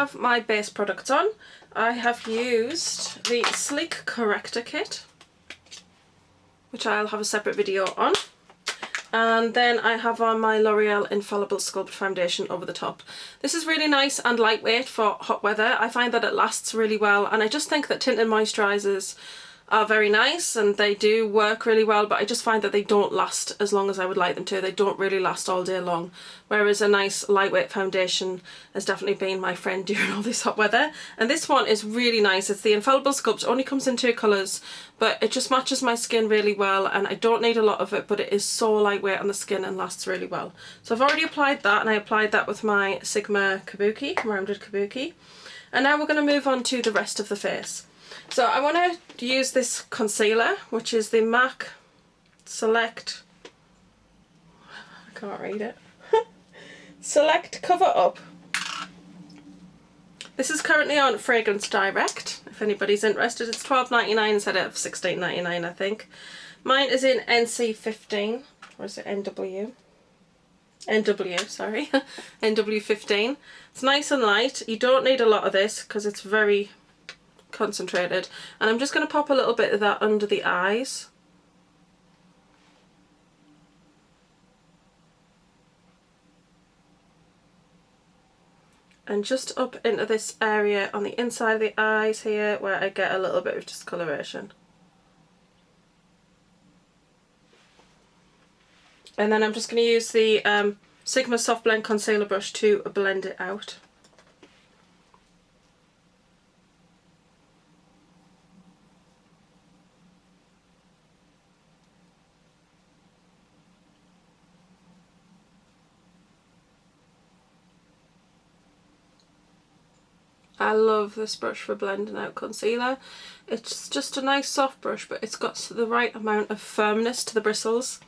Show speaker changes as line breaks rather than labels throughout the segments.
have my base products on, I have used the Sleek Corrector Kit, which I'll have a separate video on. And then I have on my L'Oreal Infallible Sculpt Foundation over the top. This is really nice and lightweight for hot weather. I find that it lasts really well, and I just think that tinted moisturisers are very nice and they do work really well, but I just find that they don't last as long as I would like them to. They don't really last all day long, whereas a nice lightweight foundation has definitely been my friend during all this hot weather. And this one is really nice. It's the Infallible Sculpt. It only comes in 2 colours, but it just matches my skin really well, and I don't need a lot of it, but it is so lightweight on the skin and lasts really well. So I've already applied that, and I applied that with my Sigma Kabuki, rounded Kabuki. And now we're going to move on to the rest of the face. So I want to use this concealer, which is the MAC Select, I can't read it, Select Cover Up. This is currently on Fragrance Direct, if anybody's interested. It's $12.99 instead of $16.99, I think. Mine is in NC15, or is it NW? NW, sorry, NW15. It's nice and light. You don't need a lot of this because it's very concentrated, and I'm just going to pop a little bit of that under the eyes. And just up into this area on the inside of the eyes here where I get a little bit of discoloration. And then I'm just going to use the Sigma Soft Blend Concealer Brush to blend it out. I love this brush for blending out concealer. It's just a nice soft brush, but it's got the right amount of firmness to the bristles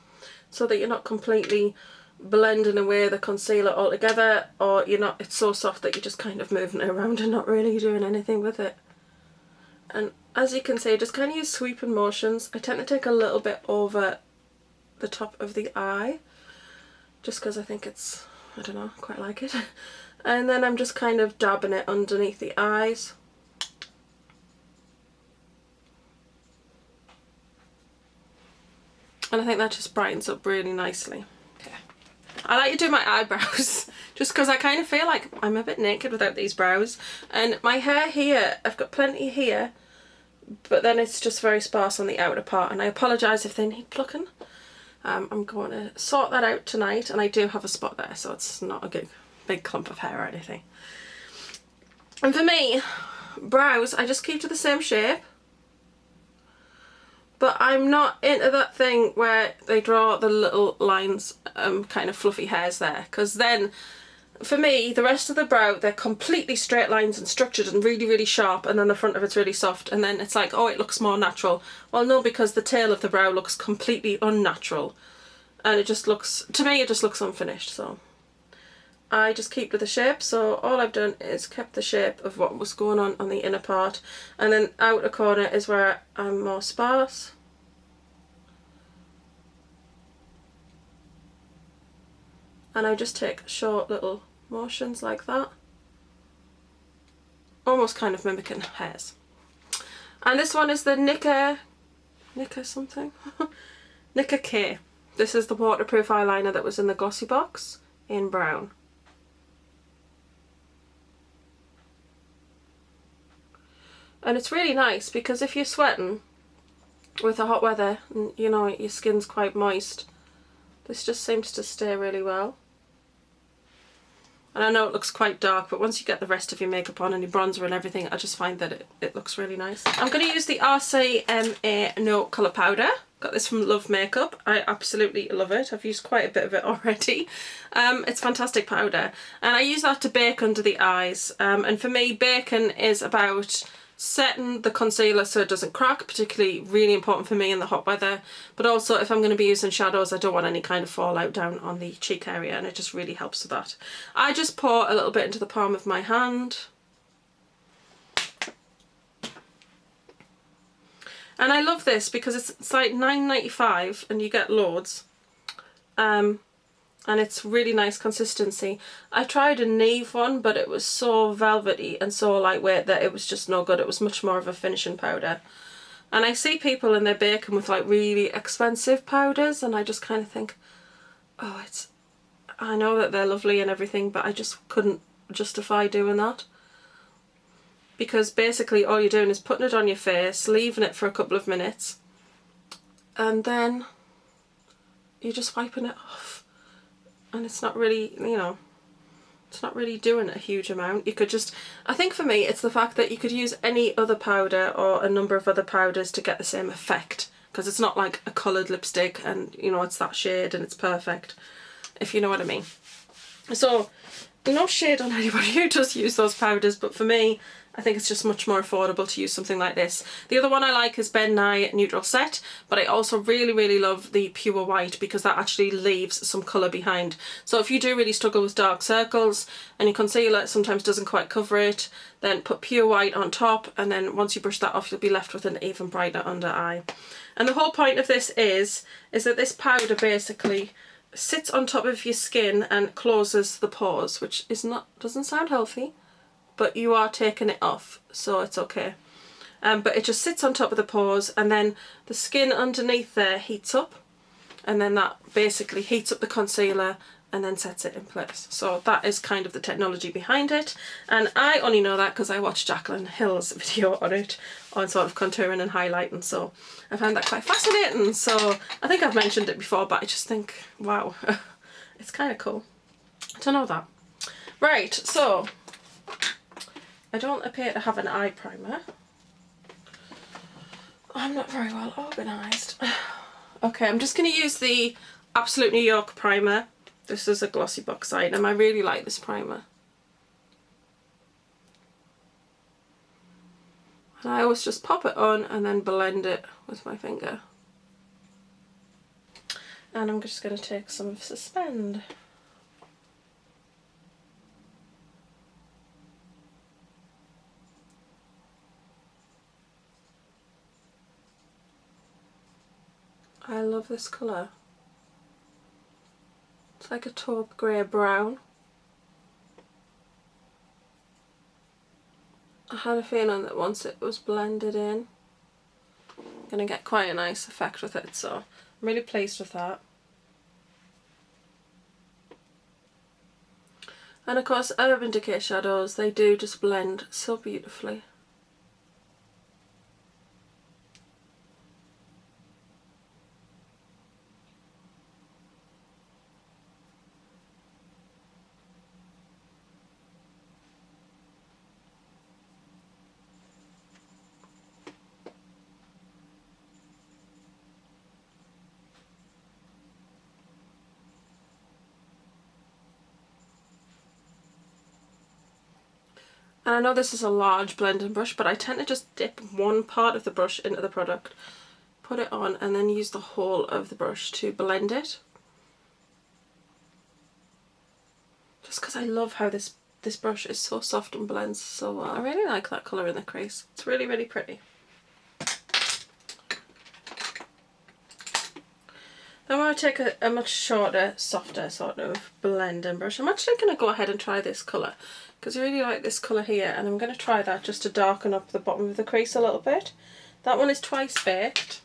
so that you're not completely blending away the concealer altogether, or you're not, it's so soft that you're just kind of moving it around and not really doing anything with it. And as you can see, just kind of use sweeping motions. I tend to take a little bit over the top of the eye just because I think it's, I don't know, quite like it. And then I'm just kind of dabbing it underneath the eyes. And I think that just brightens up really nicely. Okay. I like to do my eyebrows just because I kind of feel like I'm a bit naked without these brows. And my hair here, I've got plenty here, but then it's just very sparse on the outer part, and I apologise if they need plucking. I'm going to sort that out tonight, and I do have a spot there, so it's not a big clump of hair or anything. And for me, brows, I just keep to the same shape, but I'm not into that thing where they draw the little lines, kind of fluffy hairs there, because then for me the rest of the brow, they're completely straight lines and structured and really, really sharp, and then the front of it's really soft, and then it's like, oh, it looks more natural. Well, no, because the tail of the brow looks completely unnatural, and it just looks, to me, it just looks unfinished. So I just keep to the shape. So all I've done is kept the shape of what was going on the inner part, and then outer corner is where I'm more sparse. And I just take short little motions like that, almost kind of mimicking hairs. And this one is the Nicka something? Nicka K. This is the waterproof eyeliner that was in the glossy box in brown. And it's really nice because if you're sweating with the hot weather and you know your skin's quite moist, this just seems to stay really well. And I know it looks quite dark, but once you get the rest of your makeup on and your bronzer and everything, I just find that it looks really nice. I'm going to use the RCMA No Colour Powder. Got this from Love Makeup. I absolutely love it. I've used quite a bit of it already. It's fantastic powder. And I use that to bake under the eyes. And for me, baking is about setting the concealer so it doesn't crack, particularly really important for me in the hot weather, but also if I'm going to be using shadows, I don't want any kind of fallout down on the cheek area, and it just really helps with that. I just pour a little bit into the palm of my hand, and I love this because it's like $9.95 and you get loads. and it's really nice consistency. I tried a Neve one, but it was so velvety and so lightweight that it was just no good. It was much more of a finishing powder. And I see people and they're baking with like really expensive powders, and I just kind of think, oh, I know that they're lovely and everything, but I just couldn't justify doing that. Because basically all you're doing is putting it on your face, leaving it for a couple of minutes, and then you're just wiping it off. And it's not really, you know, it's not really doing a huge amount. You could just, I think for me, it's the fact that you could use any other powder or a number of other powders to get the same effect. Because it's not like a coloured lipstick and, you know, it's that shade and it's perfect, if you know what I mean. So, no shade on anybody who does use those powders, but for me, I think it's just much more affordable to use something like this. The other one I like is Ben Nye Neutral Set, but I also really love the Pure White because that actually leaves some colour behind. So if you do really struggle with dark circles and your concealer sometimes doesn't quite cover it, then put Pure White on top, and then once you brush that off, you'll be left with an even brighter under eye. And the whole point of this is that this powder basically sits on top of your skin and closes the pores, which doesn't sound healthy, but you are taking it off, so it's okay. But it just sits on top of the pores, and then the skin underneath there heats up, and then that basically heats up the concealer and then sets it in place. So that is kind of the technology behind it, and I only know that because I watched Jacqueline Hill's video on it, on sort of contouring and highlighting, so I found that quite fascinating. So I think I've mentioned it before, but I just think, wow, it's kind of cool to know that. Right, so I don't appear to have an eye primer. I'm not very well organised. Okay, I'm just going to use the Absolute New York primer. This is a glossy box item. I really like this primer. And I always just pop it on and then blend it with my finger. And I'm just going to take some of Suspend. I love this colour. It's like a taupe grey brown. I had a feeling that once it was blended in, I'm going to get quite a nice effect with it, so I'm really pleased with that. And of course, Urban Decay shadows, they do just blend so beautifully. And I know this is a large blending brush, but I tend to just dip one part of the brush into the product, put it on, and then use the whole of the brush to blend it. Just because I love how this brush is so soft and blends so well. I really like that colour in the crease. It's really pretty. Then when I take a much shorter, softer sort of blending brush, I'm actually going to go ahead and try this colour, because I really like this colour here, and I'm going to try that just to darken up the bottom of the crease a little bit. That one is Twice Baked.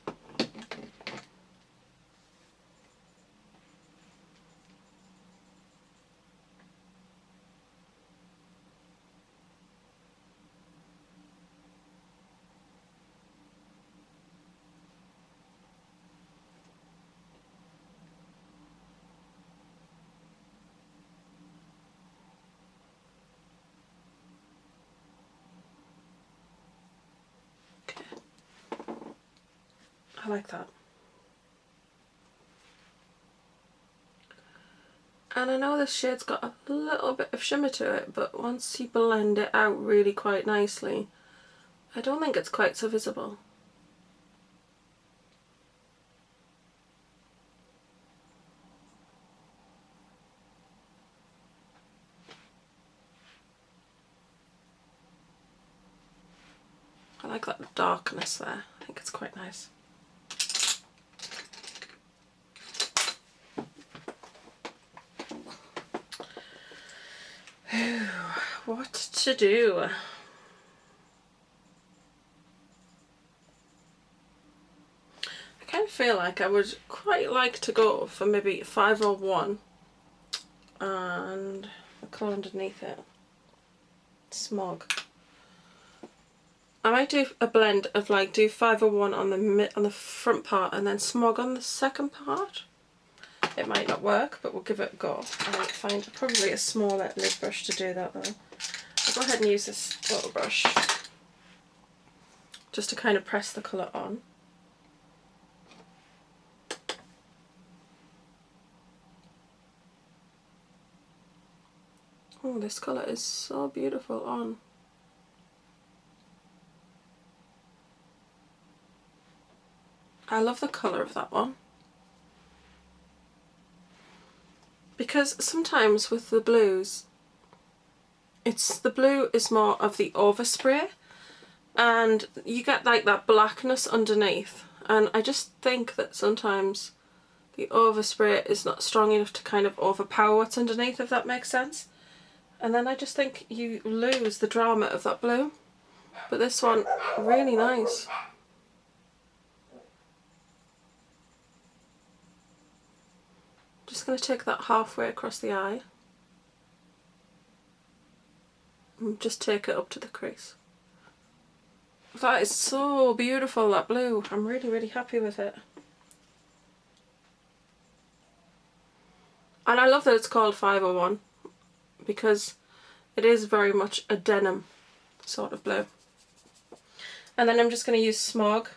I like that. And I know this shade's got a little bit of shimmer to it, but once you blend it out really quite nicely, I don't think it's quite so visible. I like that darkness there. I think it's quite nice. what to do. I kind of feel like I would quite like to go for maybe 501 and the colour underneath it, Smog. I might do a blend of like do 501 on the front part and then Smog on the second part. It might not work, but we'll give it a go. I might find probably a smaller lid brush to do that though. I'll go ahead and use this little brush just to kind of press the colour on. Oh, this colour is so beautiful on. I love the colour of that one. Because sometimes with the blues, the blue is more of the overspray and you get like that blackness underneath, and I just think that sometimes the overspray is not strong enough to kind of overpower what's underneath, if that makes sense. And then I just think you lose the drama of that blue. But this one, really nice. Just going to take that halfway across the eye and just take it up to the crease. That is so beautiful, that blue. I'm really, really happy with it. And I love that it's called 501 because it is very much a denim sort of blue. And then I'm just going to use Smog.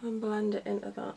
And blend it into that.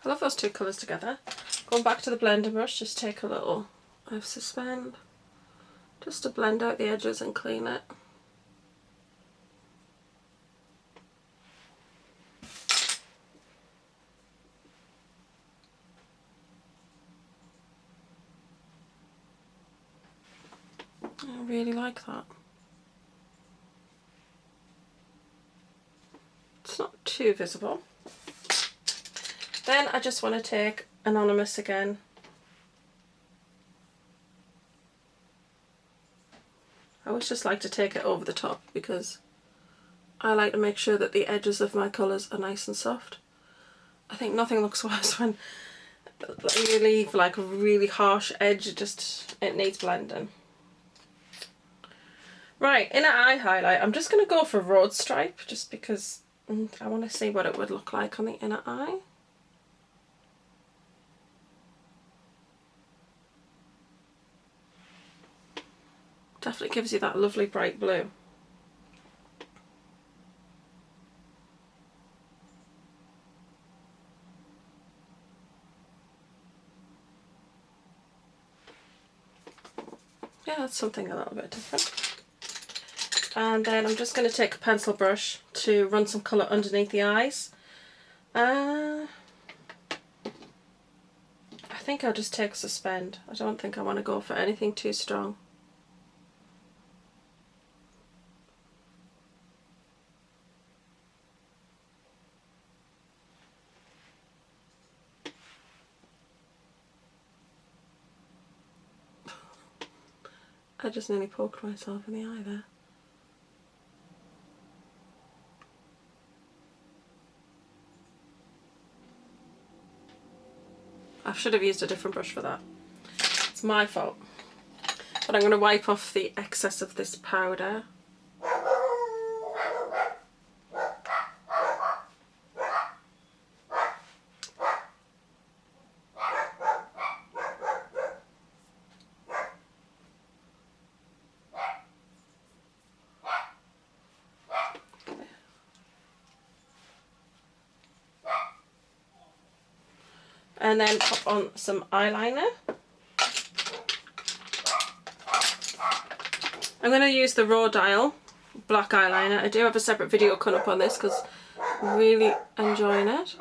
I love those two colours together. Going back to the blender brush, just take a little suspend just to blend out the edges and clean it. I really like that. It's not too visible. Then I just want to take Anonymous again. I always just like to take it over the top because I like to make sure that the edges of my colours are nice and soft. I think nothing looks worse when you leave like a really harsh edge, it needs blending. Right, inner eye highlight. I'm just going to go for Road Stripe just because I want to see what it would look like on the inner eye. Definitely gives you that lovely bright blue. Yeah, that's something a little bit different. And then I'm just going to take a pencil brush to run some colour underneath the eyes. I think I'll just take Suspend. I don't think I want to go for anything too strong. I just nearly poked myself in the eye there. I should have used a different brush for that. It's my fault. But I'm going to wipe off the excess of this powder. and then pop on some eyeliner. I'm going to use the Raw Dial black eyeliner. I do have a separate video coming up on this because I'm really enjoying it.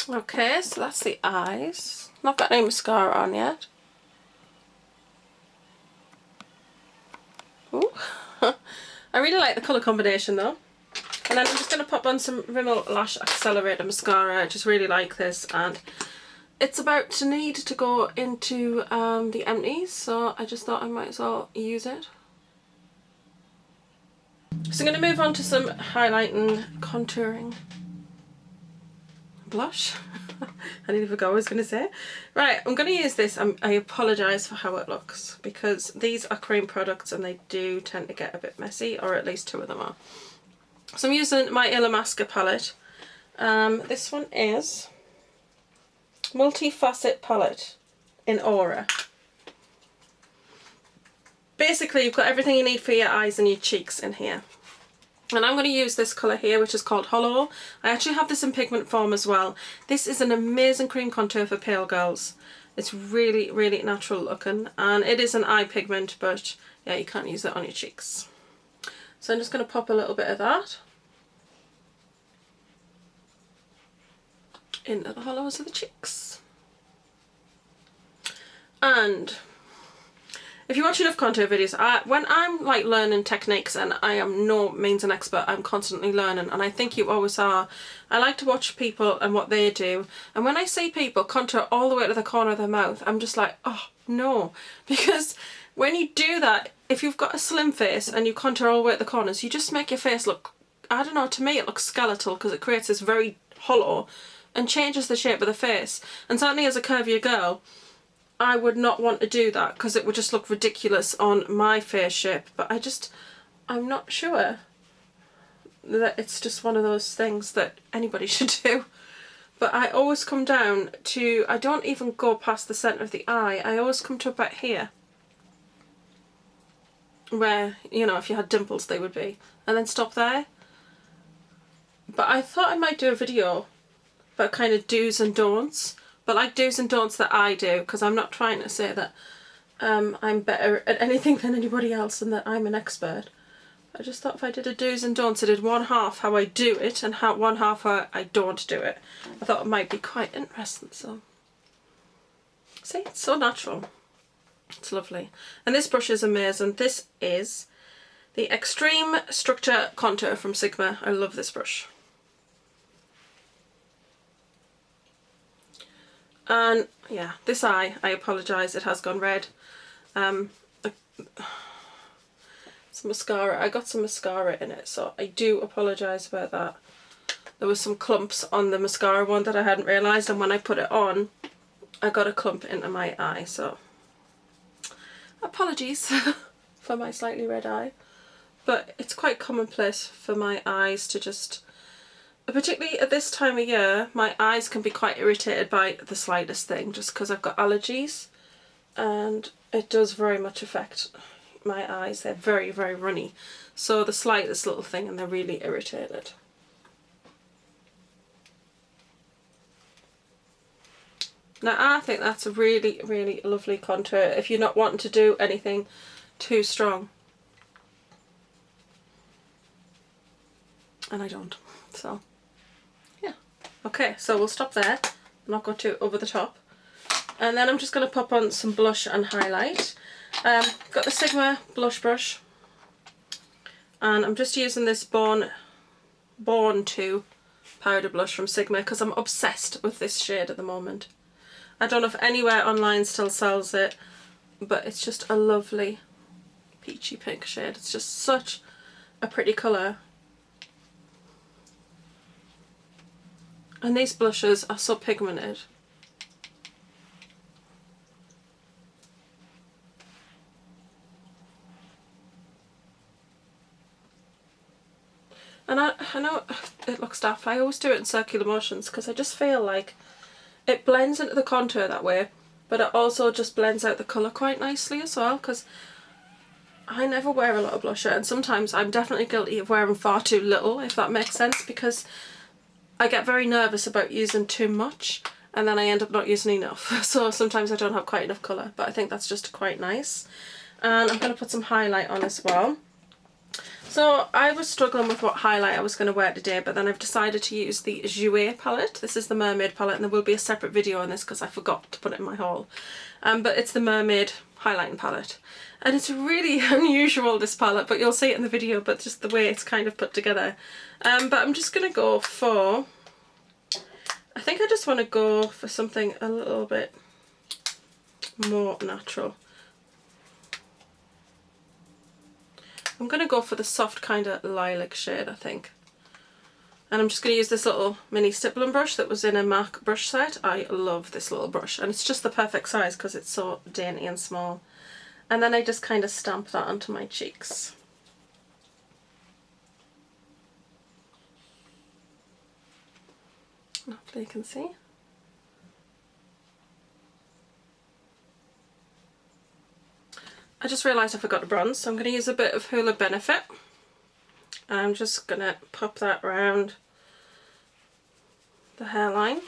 Okay, so that's the eyes. Not got any mascara on yet. Ooh. I really like the colour combination though. And then I'm just going to pop on some Rimmel Lash Accelerator mascara. I just really like this, and it's about to need to go into the empties, so I just thought I might as well use it. So I'm going to move on to some highlighting, contouring, blush. I nearly forgot what I was going to say. Right, I'm going to use this. I apologise for how it looks because these are cream products and they do tend to get a bit messy, or at least two of them are. So I'm using my Illamasqua palette. This one is Multi-Facet Palette in Aura. Basically, you've got everything you need for your eyes and your cheeks in here. And I'm going to use this colour here, which is called Hollow. I actually have this in pigment form as well. This is an amazing cream contour for pale girls. It's really, really natural looking, and it is an eye pigment, but yeah, you can't use it on your cheeks. So I'm just going to pop a little bit of that into the hollows of the cheeks. And if you watch enough contour videos, when I'm like learning techniques, and I am no means an expert, I'm constantly learning, and I think you always are, I like to watch people and what they do, and when I see people contour all the way to the corner of their mouth, I'm just like, oh no, because when you do that, if you've got a slim face and you contour all the way at the corners, you just make your face look, I don't know, to me it looks skeletal because it creates this very hollow and changes the shape of the face. And certainly as a curvier girl, I would not want to do that because it would just look ridiculous on my face shape. But I'm not sure that it's just one of those things that anybody should do. But I always come down to, I don't even go past the centre of the eye. I always come to about here, where, you know, if you had dimples they would be, and then stop there. But I thought I might do a video about kind of do's and don'ts, but like do's and don'ts that I do, because I'm not trying to say that I'm better at anything than anybody else and that I'm an expert. I just thought if I did a do's and don'ts, I did one half how I do it and one half how I don't do it. I thought it might be quite interesting. So see, it's so natural. It's lovely. And this brush is amazing. This is the Extreme Structure Contour from Sigma. I love this brush. And yeah, this eye, I apologise, it has gone red. Some mascara, I got some mascara in it, so I do apologise about that. There was some clumps on the mascara one that I hadn't realised, and when I put it on, I got a clump into my eye, so apologies for my slightly red eye. But it's quite commonplace for my eyes to just, particularly at this time of year, my eyes can be quite irritated by the slightest thing just because I've got allergies, and it does very much affect my eyes. They're very, very runny. So the slightest little thing and they're really irritated. Now I think that's a really, really lovely contour if you're not wanting to do anything too strong. And I don't, so yeah. Okay, so we'll stop there. I'm not going to over the top. And then I'm just going to pop on some blush and highlight. Got the Sigma blush brush, and I'm just using this Born 2 powder blush from Sigma because I'm obsessed with this shade at the moment. I don't know if anywhere online still sells it, but it's just a lovely peachy pink shade. It's just such a pretty colour. And these blushes are so pigmented. And I know it looks daft, I always do it in circular motions because I just feel like it blends into the contour that way, but it also just blends out the colour quite nicely as well, because I never wear a lot of blusher, and sometimes I'm definitely guilty of wearing far too little, if that makes sense, because I get very nervous about using too much and then I end up not using enough. So sometimes I don't have quite enough colour, but I think that's just quite nice. And I'm going to put some highlight on as well. So I was struggling with what highlight I was going to wear today, but then I've decided to use the GRWM palette. This is the Mermaid palette, and there will be a separate video on this because I forgot to put it in my haul. But it's the Mermaid highlighting palette. And it's really unusual, this palette, but you'll see it in the video, but just the way it's kind of put together. But I'm just going to go for, I think I just want to go for something a little bit more natural. I'm going to go for the soft kind of lilac shade, I think. And I'm just going to use this little mini stippling brush that was in a MAC brush set. I love this little brush, and it's just the perfect size because it's so dainty and small. And then I just kind of stamp that onto my cheeks. Hopefully you can see. I just realised I forgot to bronze, so I'm going to use a bit of Hoola Benefit. I'm just going to pop that around the hairline.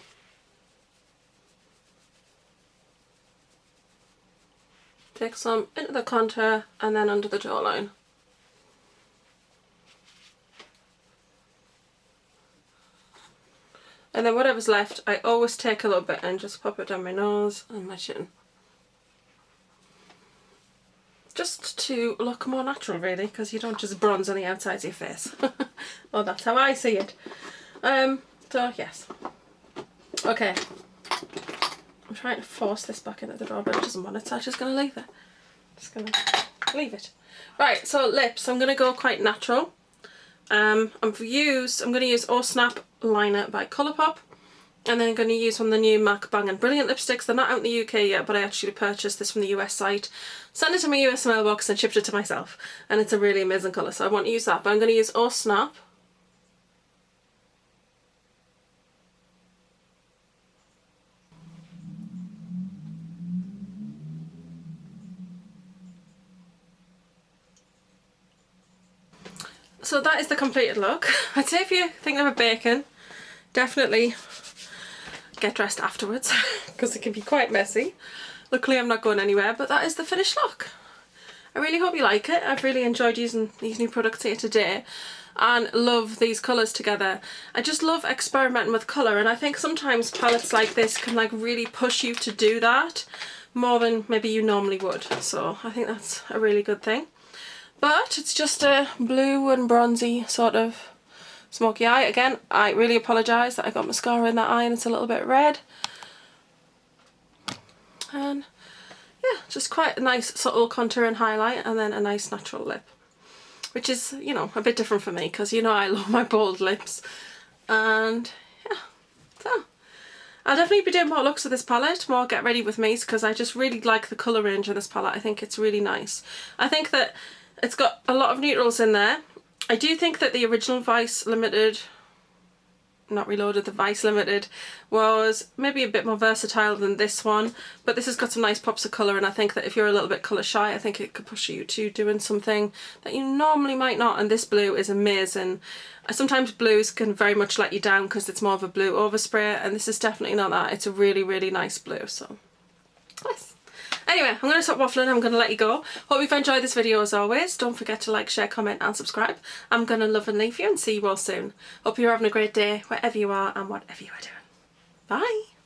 Take some into the contour and then under the jawline. And then whatever's left, I always take a little bit and just pop it down my nose and my chin. Just to look more natural, really, because you don't just bronze on the outsides of your face. Well, that's how I see it. So yes. Okay. I'm trying to force this back into the drawer, but it doesn't want it, so I'm just going to leave it. Just going to leave it. Right, so lips. I'm going to go quite natural. I'm going to use Oh Snap Liner by Colourpop. And then I'm going to use one of the new MAC Bang and Brilliant lipsticks. They're not out in the UK yet, but I actually purchased this from the US site, sent it to my US mailbox and shipped it to myself. And it's a really amazing colour, so I want to use that. But I'm going to use Oh Snap. So that is the completed look. I'd say if you're thinking of a bacon, definitely get dressed afterwards because it can be quite messy. Luckily I'm not going anywhere, but that is the finished look. I really hope you like it. I've really enjoyed using these new products here today and love these colours together. I just love experimenting with colour, and I think sometimes palettes like this can like really push you to do that more than maybe you normally would. So I think that's a really good thing. But it's just a blue and bronzy sort of smoky eye. Again, I really apologise that I got mascara in that eye and it's a little bit red. And yeah, just quite a nice subtle contour and highlight, and then a nice natural lip. Which is, you know, a bit different for me because, you know, I love my bold lips. And yeah, so I'll definitely be doing more looks with this palette, more Get Ready With Me's, because I just really like the colour range in this palette. I think it's really nice. I think that it's got a lot of neutrals in there. I do think that the original Vice Limited, not Reloaded, the Vice Limited was maybe a bit more versatile than this one, but this has got some nice pops of colour, and I think that if you're a little bit colour shy, I think it could push you to doing something that you normally might not, and this blue is amazing. Sometimes blues can very much let you down because it's more of a blue overspray, and this is definitely not that. It's a really, really nice blue, so yes. Anyway, I'm going to stop waffling, I'm going to let you go. Hope you've enjoyed this video as always. Don't forget to like, share, comment and subscribe. I'm going to love and leave you and see you all soon. Hope you're having a great day wherever you are and whatever you are doing. Bye!